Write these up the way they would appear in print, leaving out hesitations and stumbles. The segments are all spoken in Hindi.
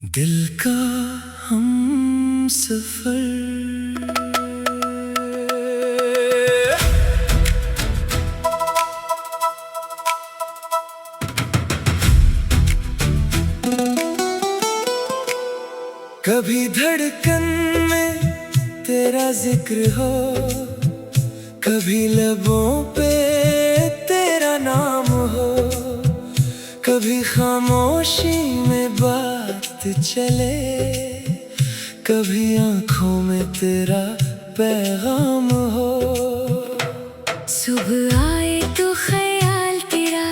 दिल का हम सफर। कभी धड़कन में तेरा जिक्र हो, कभी लबों पे तेरा नाम हो, कभी खामोशी में बात चले, कभी आंखों में तेरा पैगाम हो। सुबह आए तो ख्याल तेरा,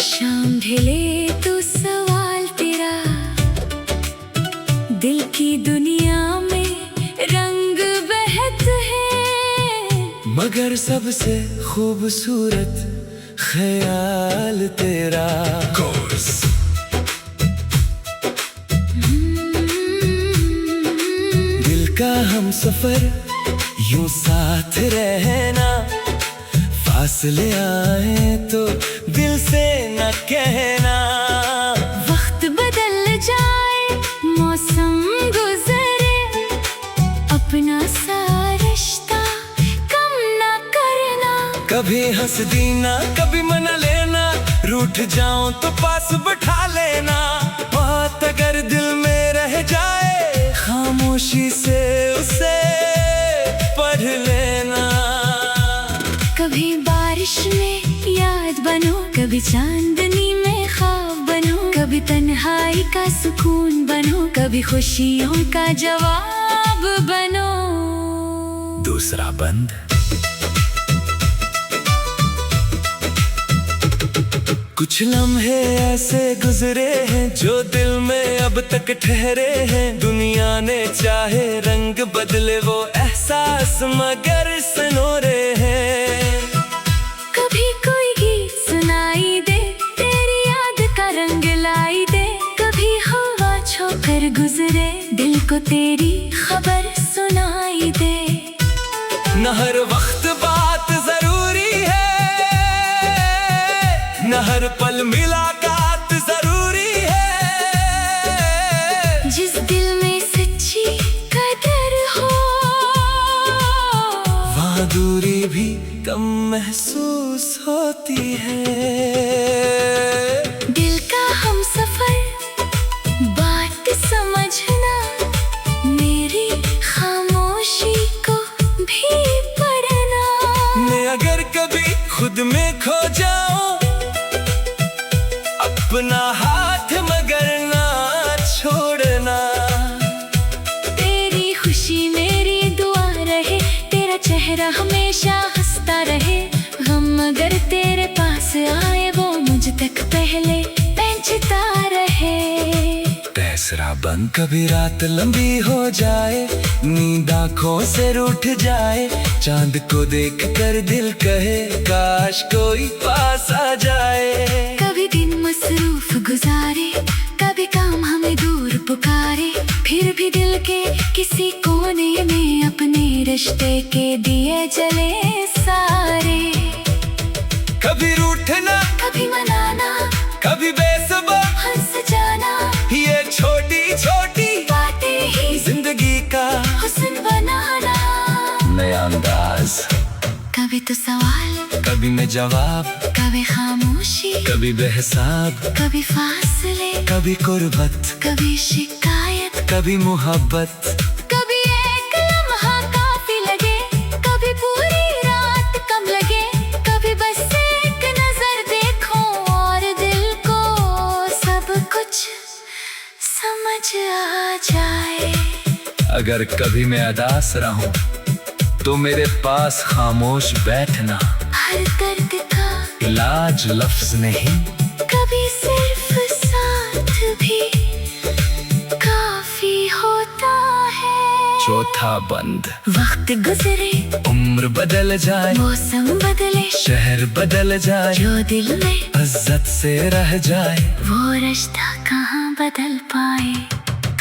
शाम ढले तो सवाल तेरा, दिल की दुनिया में रंग बहत है, मगर सबसे खूबसूरत ख्याल तेरा। दिल का हम सफर, यूं साथ रहना, फासले आए तो दिल से न कहना। वक्त बदल जाए मौसम गुजरे, अपना सा रिश्ता कम ना करना। कभी हंस देना कभी मना लेना, रूठ जाऊं तो पास बैठा लेना। बात अगर दिल में रह जाए, खामोशी से उसे पढ़ लेना। कभी बारिश में याद बनो, कभी चांदनी में ख्वाब बनो, कभी तन्हाई का सुकून बनो, कभी खुशियों का जवाब बनो। दूसरा बंद। कुछ लम्हे ऐसे गुजरे हैं जो दिल में अब तक ठहरे हैं। दुनिया ने चाहे रंग बदले वो एहसास मगर सनोरे हैं। कभी कोई गीत सुनाई दे, तेरी याद का रंग लाई दे, कभी हवा छोकर गुजरे, दिल को तेरी खबर सुनाई दे। न हर वक्त बात जरूरी है, न हर पल मुलाकात जरूरी है। जिस दिल में सच्ची कदर हो, वहाँ दूरी भी कम महसूस होती है। दिल का हम सफर, बात समझना, मेरी खामोशी को भी पढ़ना। मैं अगर कभी खुद में खो जाऊं, अपना हाथ मगर ना छोड़ना। तेरी खुशी मेरी दुआ रहे, तेरा चेहरा हमेशा हंसता रहे। गम अगर तेरे पास आए, वो मुझ तक पहले पहुंचता रहे। तीसरा बंद। कभी रात लंबी हो जाए, नींद आँखों से रूठ जाए, चांद को देख कर दिल कहे काश कोई पास आ जाए। कभी दिन मसरूफ गुजारे, कभी काम हमें दूर पुकारे, फिर भी दिल के किसी कोने में अपने रिश्ते के दिए जले सारे। कभी रूठना कभी मनाना, कभी बेसब्र हंस जाना, ये छोटी छोटी बातें ही जिंदगी का हुस्न बनाना। नया अंदाज। कभी तो सवाल, कभी मैं जवाब, कभी खामोशी, कभी बेहिसाब, कभी फासले, कभी कुर्बत, कभी शिकायत, कभी मोहब्बत। कभी एक लम्हा काफी लगे, कभी पूरी रात कम लगे, कभी बस एक नजर देखो और दिल को सब कुछ समझ आ जाए। अगर कभी मैं अदास रहूं, तो मेरे पास खामोश बैठना। हर दर्द का इलाज लफ्ज नहीं, कभी सिर्फ साथ भी काफी होता है। चौथा बंद। वक्त गुजरे, उम्र बदल जाए, मौसम बदले, शहर बदल जाए, जो दिल में इज्जत से रह जाए, वो रिश्ता कहाँ बदल पाए।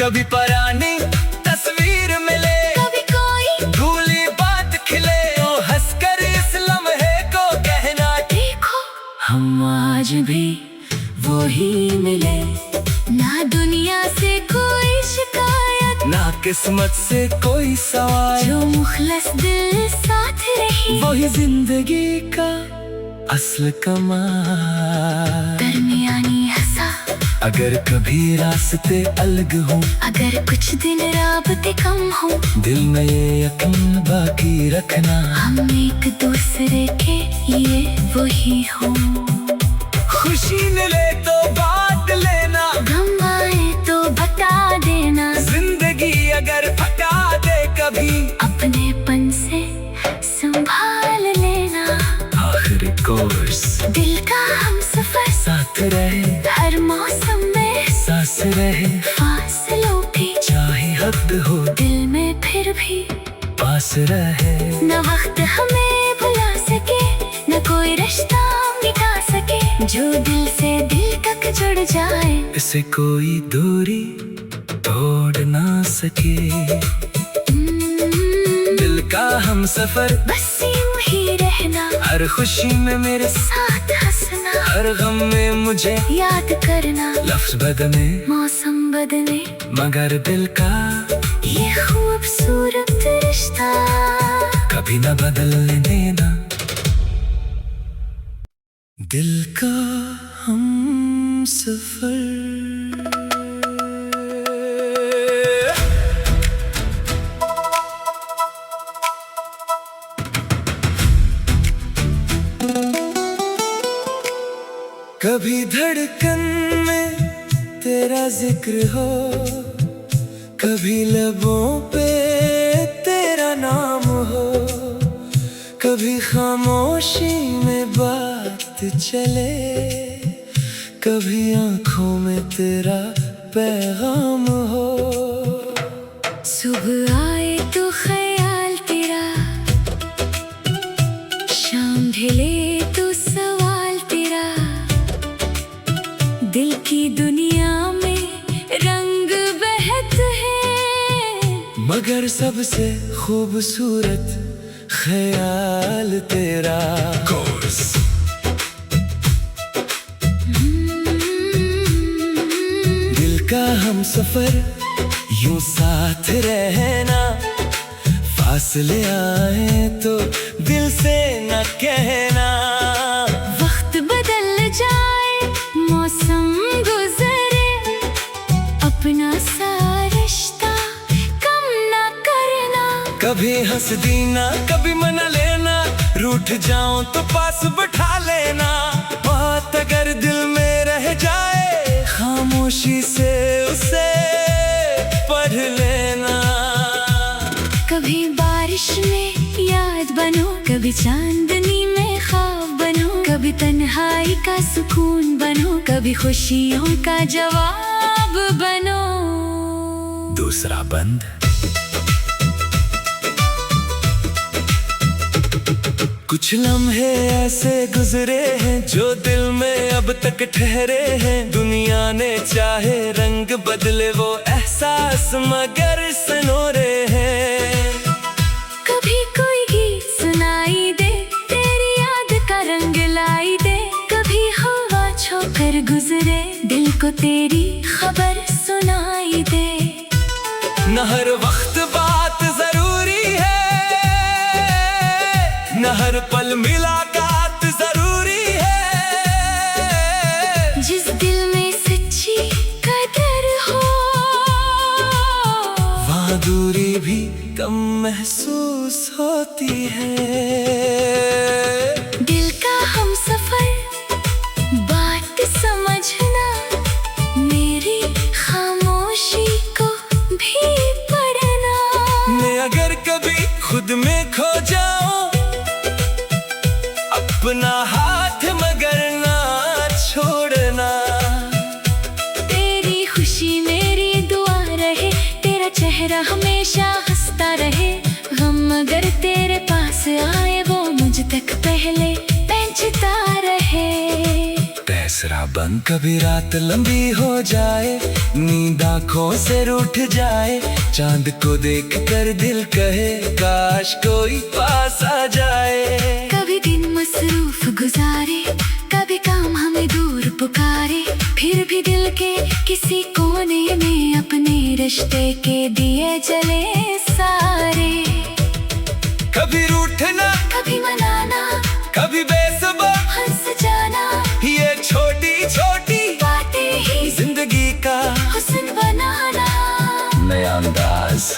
कभी पुरानी तस्वीर मिले, कभी कोई भूली बात खिले, तो हंसकर इस लम्हे को कहना देखो हम आज भी वो ही मिले। न किस्मत से कोई सवाल, जो मुखलस दिल साथ रही, वही जिंदगी का असल कमाल। दरमियानी हंसा अगर कभी रास्ते अलग हों, अगर कुछ दिन राबते कम हो, दिल में ये यकीन बाकी रखना, हम एक दूसरे के लिए वही हो। खुशी मिले तो बांट लेना, गम आए तो बता देना, जिंदगी अगर फटा दे कभी, अपनेपन से संभाल लेना। आखिरी कोर्स दिल का हम सफर, साथ रहे हर मौसम में सांस रहे, फासलों भी चाहे हद हो दिल में फिर भी पास रहे। न वक्त हमें भुला सके, न कोई रिश्ता मिटा सके, जो दिल से दिल तक जुड़ जाए, इसे कोई दूरी तोड़ ना सके। दिल का हम सफर, बस यूं ही रहना, हर खुशी में मेरे साथ हंसना, हर गम में मुझे याद करना। लफ्ज बदले मौसम बदले मगर दिल का ये खूबसूरत रिश्ता कभी न बदलने देना। दिल का हम सफर। कभी धड़कन में तेरा जिक्र हो, कभी लबों पे तेरा नाम हो, कभी खामोशी में बात चले, कभी आंखों में तेरा पैगाम हो। सुबह आए तो ख्याल तेरा, शाम ढले तो सवाल तेरा, दिल की दुनिया में रंग बहत है, मगर सबसे खूबसूरत ख्याल तेरा। दिल का हम सफर, यूं साथ रहना, फासले आए तो दिल से न कहना। वक्त बदल जाए, मौसम गुजरे, अपना सा रिश्ता कम ना करना। कभी हंस देना, कभी मना लेना, रूठ जाऊं तो पास बैठा लेना। बात अगर दिल में रह जाए, खामोशी से उसे पढ़ लेना। कभी बारिश में याद बनो, कभी चांदनी में ख्वाब बनो, कभी तन्हाई का सुकून बनो, कभी खुशियों का जवाब बनो। दूसरा बंद। कुछ लम्हे ऐसे गुजरे हैं जो दिल में अब तक ठहरे हैं। दुनिया ने चाहे रंग बदले, वो एहसास मगर सनोरे हैं। कभी कोई गीत सुनाई दे, तेरी याद का रंग लाई दे, कभी हवा छोकर गुजरे, दिल को तेरी खबर सुनाई दे। न हर वक्त बात जरूरी है, न हर पल मुलाकात जरूरी है। जिस दिल में सच्ची कदर हो, वहाँ दूरी भी कम महसूस होती है। दिल का हम सफर, बात समझना, मेरी खामोशी को भी पढ़ना। मैं अगर कभी खुद में खो जाऊं, अपना हाथ मगर ना छोड़ना। तेरी खुशी मेरी दुआ रहे, तेरा चेहरा हमेशा हंसता रहे। गम अगर तेरे पास आए, वो मुझ तक पहले पहुंचता रहे। तेसरा बंद। कभी रात लंबी हो जाए, नींद आँखों से रूठ जाए, चांद को देख कर दिल कहे काश कोई पास आ जाए। कभी दिन मसरूफ गुजारे, कभी काम हमें दूर पुकारे, फिर फिर भी दिल के किसी कोने में अपने रिश्ते के दिए जले सारे। कभी रूठना, कभी मनाना, कभी बेसब्र हंस जाना, ये छोटी छोटी बातें ही जिंदगी का हुस्न बनाना। नया अंदाज,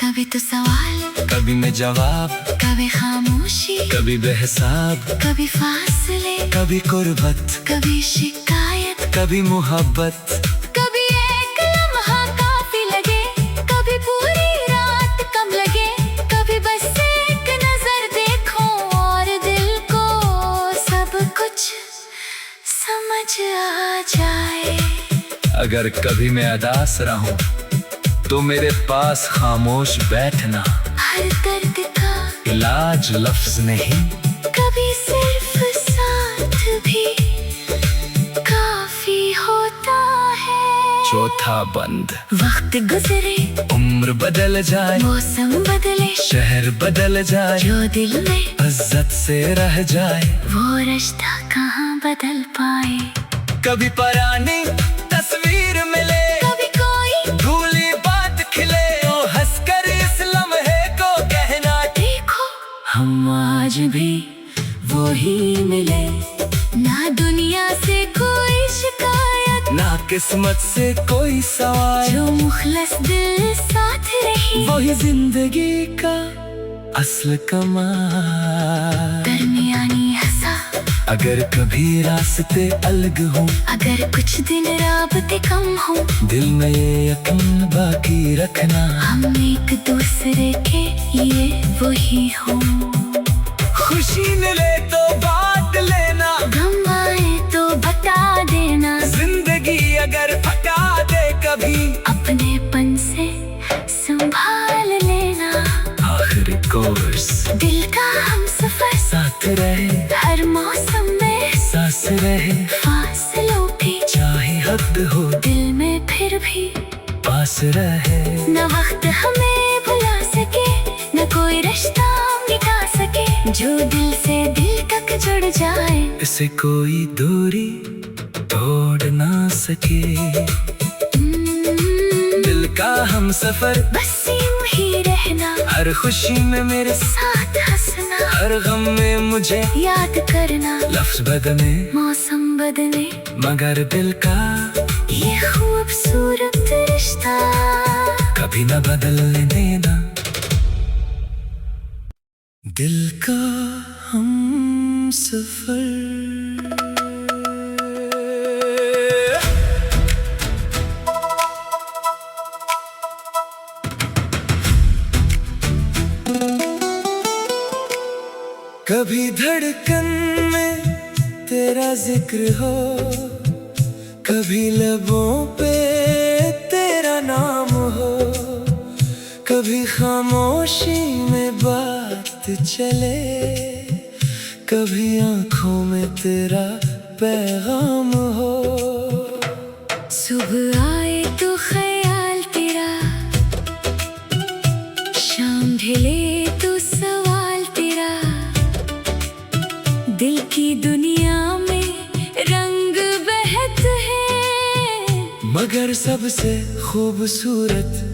कभी तो सवाल, कभी में जवाब, कभी खामोशी, कभी बेहिसाब, कभी फासले, कभी कुर्बत, कभी शिकायत, कभी मोहब्बत। कभी एक लम्हा काफी लगे, कभी पूरी रात कम लगे, कभी बस एक नजर देखो और दिल को सब कुछ समझ आ जाए। अगर कभी मैं उदास रहूं तो मेरे पास खामोश बैठना। हर दर्द का इलाज लफ्ज नहीं, कभी सिर्फ साथ भी काफी होता है। चौथा बंद, वक्त गुजरे, उम्र बदल जाए, मौसम बदले, शहर बदल जाए, जो दिल में इज्जत से रह जाए, वो रिश्ता कहाँ बदल पाए। कभी पुरानी तस्वीर मिले, कभी कोई भूली बात खिले, तो हंसकर इस लम्हे को कहना, देखो हम आज भी वही मिले। ना दुनिया से कोई शिकायत, ना किस्मत से कोई सवाल, जो मुखलस दिल साथ रही, वही जिंदगी का असल कमाल। दरमियानी हंसा, अगर कभी रास्ते अलग हों, अगर कुछ दिन राबते कम हो, दिल में ये यकीन बाकी रखना, हम एक दूसरे के लिए वही हो। खुशी मिले तो बांट लेना, गम आए तो बता देना, जिंदगी अगर फटा दे कभी, अपनेपन से संभाल लेना। आखिरी कोर्स, दिल का हम सफर, साथ रहे हर मौसम में सांस रहे, फासलों भी चाहे हद हो दिल में फिर भी पास रहे। न वक्त हमें भुला सके, न कोई रिश्ता मिटा सके, जो दिल से दिल तक जुड़ जाए, इसे कोई दूरी तोड़ ना सके। दिल का हम सफर, बस यूं ही रहना, हर खुशी में मेरे साथ हंसना, हर गम में मुझे याद करना। लफ्ज बदले, मौसम बदले, मगर दिल का ये खूबसूरत रिश्ता कभी न बदलने देना। दिल का हम सफर। कभी धड़कन में तेरा जिक्र हो, कभी लबों पे तेरा नाम हो, कभी खामोशी में बात चले, कभी आंखों में तेरा पैगाम हो। सुबह आए तो ख्याल तेरा, शाम ढले तो सवाल तेरा, दिल की दुनिया में रंग बहत है, मगर सबसे खूबसूरत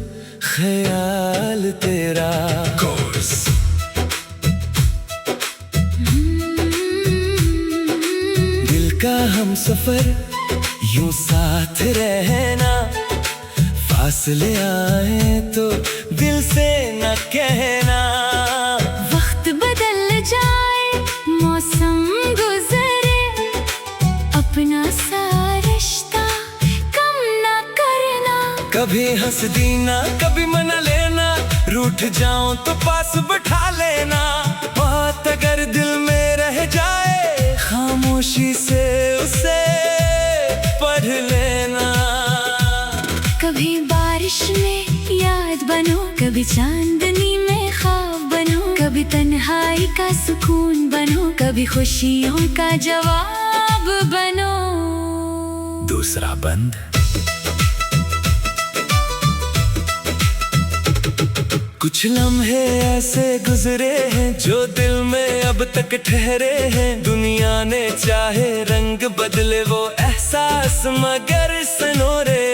ख्याल तेरा। कोर्स, दिल का हम सफर, यूं साथ रहना, फासले आए तो दिल से न कहना। वक्त बदल जाए, मौसम गुजरे, अपना सा रिश्ता कम ना करना। कभी हंस देना, कभी मना लेना, रूठ जाऊं तो पास बैठा लेना। बात अगर दिल में रह जाए, खामोशी से उसे पढ़ लेना। कभी बारिश में याद बनो, कभी चांदनी में ख्वाब बनो, कभी तन्हाई का सुकून बनो, कभी खुशियों का जवाब बनो। दूसरा बंद, कुछ लम्हे ऐसे गुजरे हैं जो दिल में अब तक ठहरे हैं। दुनिया ने चाहे रंग बदले वो एहसास मगर सनोरे